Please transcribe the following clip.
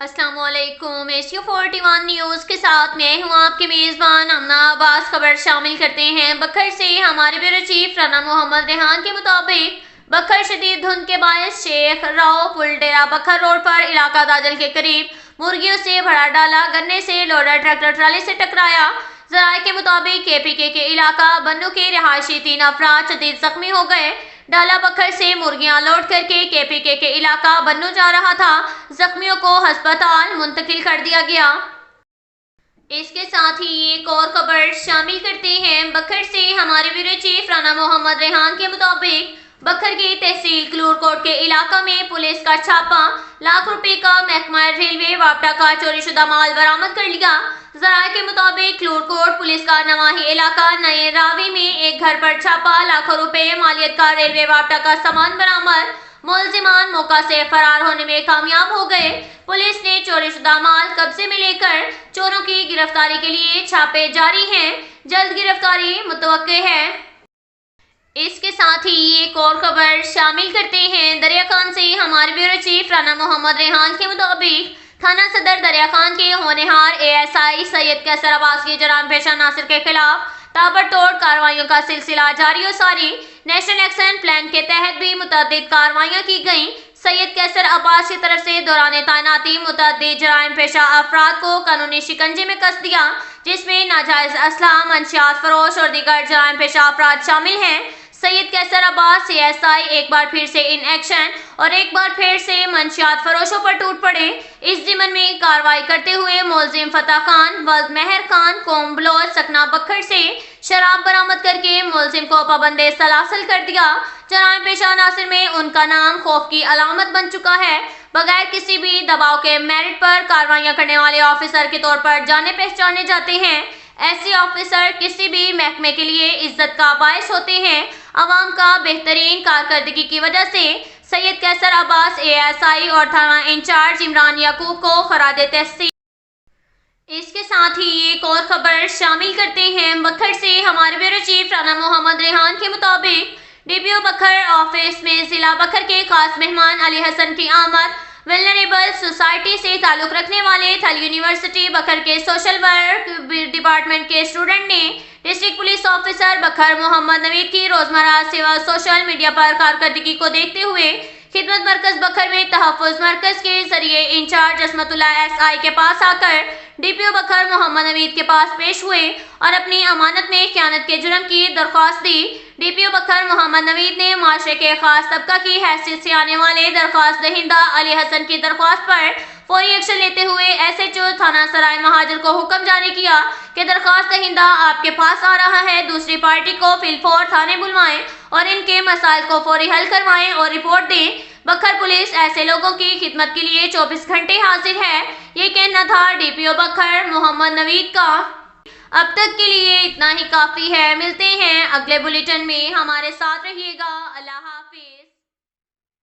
अस्सलाम वालेकुम। एशियो 41 न्यूज़ के साथ मैं हूं आपके मेज़बान अमना अब्बास। खबर शामिल करते हैं बखर से। हमारे ब्यूरो चीफ राना मोहम्मद रेहान के मुताबिक बखर शदीद धुंध के बायस शेख राव पुल डेरा बखर रोड पर इलाका दाजल के करीब मुर्गियों से भरा डाला गन्ने से लोडर ट्रैक्टर ट्राली से टकराया। ज़राए के मुताबिक केपीके के इलाका बन्नू के रिहायशी 3 अफराद शदीद जख्मी हो गए। डाला बखर से मुर्गियां लोड करके केपीके के इलाका बन्नू जा रहा था। जख्मियों को अस्पताल मुंतकिल कर दिया गया। इसके साथ ही एक और खबर शामिल करते हैं बखर से। हमारे ब्यूरो चीफ राना मोहम्मद रेहान के मुताबिक बखर की तहसील क्लूरकोट के इलाका में पुलिस का छापा, लाख रुपए का महकमा रेलवे वापटा का चोरीशुदा माल बरामद कर लिया। ज़राए के मुताबिक क्लूरकोट पुलिस का नवाही इलाका नए रावी में एक घर पर छापा, लाखों रुपए मालियत का रेलवे वापटा का सामान बरामद। मुलजिमान मौका से फरार होने में कामयाब हो गए। पुलिस ने चोरीशुदा माल कब्जे में लेकर चोरों की गिरफ्तारी के लिए छापे जारी हैं। जल्द गिरफ्तारी मुतवक्के है। इसके साथ ही एक और खबर शामिल करते हैं दरिया खान से। हमारे ब्यूरो चीफ राना मोहम्मद रेहान के मुताबिक थाना सदर दरिया खान के होनहार एएसआई सैयद कैसर अब्बास की जराम पेशा नासिर के खिलाफ ताबड़तोड़ कार्रवाइयों का सिलसिला जारी और सारी। नेशनल एक्शन प्लान के तहत भी मुतअद्दिद कार्रवाइयां की गईं। सैयद कैसर अब्बास की तरफ से दौरान तैनाती मुतअद्दिद जराइम पेशा अफराद को कानूनी शिकंजे में कस दिया, जिसमें नाजायज असलहा, मंशियात फरोश और दीगर जराइम पेशा अफराद शामिल हैं। सैयद कैसर अब्बास एएसआई एक बार फिर से इन एक्शन और एक बार फिर से मंशियात फरोशों पर टूट पड़े। इस जिमन में कार्रवाई करते हुए मुलजिम फतह खान, वल्द मेहर खान, कोम बलोच, सकना बखर से शराब बरामद करके मुलजिम को पाबंदे सलासल कर दिया। जराइम पेशा नासिर में उनका नाम खौफ की अलामत बन चुका है। बगैर किसी भी दबाव के मेरिट पर कार्रवाइयां करने वाले ऑफिसर के तौर पर जाने पहचाने जाते हैं। ऐसे ऑफिसर किसी भी महकमे के लिए इज्जत का बायस होते हैं। अवाम का बेहतरीन कारकर्दगी की वजह से सैयद कैसर अब्बास एएसआई और थाना इंचार्ज इमरान याकूब को खराज तहसील। इसके साथ ही एक और खबर शामिल करते हैं बखर से। हमारे ब्यूरो चीफ राना मोहम्मद रेहान के मुताबिक डीपीओ बखर ऑफिस में जिला बखर के खास मेहमान अली हसन की आमद। वेलनरेबल सोसाइटी से ताल्लुक रखने वाले थल यूनिवर्सिटी बखर के सोशल वर्क डिपार्टमेंट के स्टूडेंट ने डिस्ट्रिक्ट पुलिस ऑफिसर बखर मोहम्मद नवीद की रोजमर्रा सेवा सोशल मीडिया पर कारकर्दगी को देखते हुए खिदमत मरकज बखर में तहफ़्फ़ुज़ मरकज के जरिए इंचार्ज असमतुल्ला एसआई के पास आकर डीपीओ बखर मोहम्मद नवीद के पास पेश हुए और अपनी अमानत में खयानत के जुर्म की दरख्वास्त दी। डीपीओ बखर मोहम्मद नवीद ने माशरे के खास तबका की हैसियत से आने वाले दरख्वास्त दहिंदा अली हसन की दरख्वास्त पर फौरी एक्शन लेते हुए एसएचओ थाना सराय महाजर को हुक्म जारी किया कि दरख्वास्त दहिंदा आपके पास आ रहा है, दूसरी पार्टी को फिलफौर थाने बुलवाएं और इनके मसाइल को फौरी हल करवाएं और रिपोर्ट दें। बखर पुलिस ऐसे लोगों की खिदमत के लिए 24 घंटे हाजिर है। ये कहना था डीपीओ बखर मोहम्मद नवीद का। अब तक के लिए इतना ही काफी है। मिलते हैं अगले बुलेटिन में, हमारे साथ रहिएगा। अल्लाह हाफिज।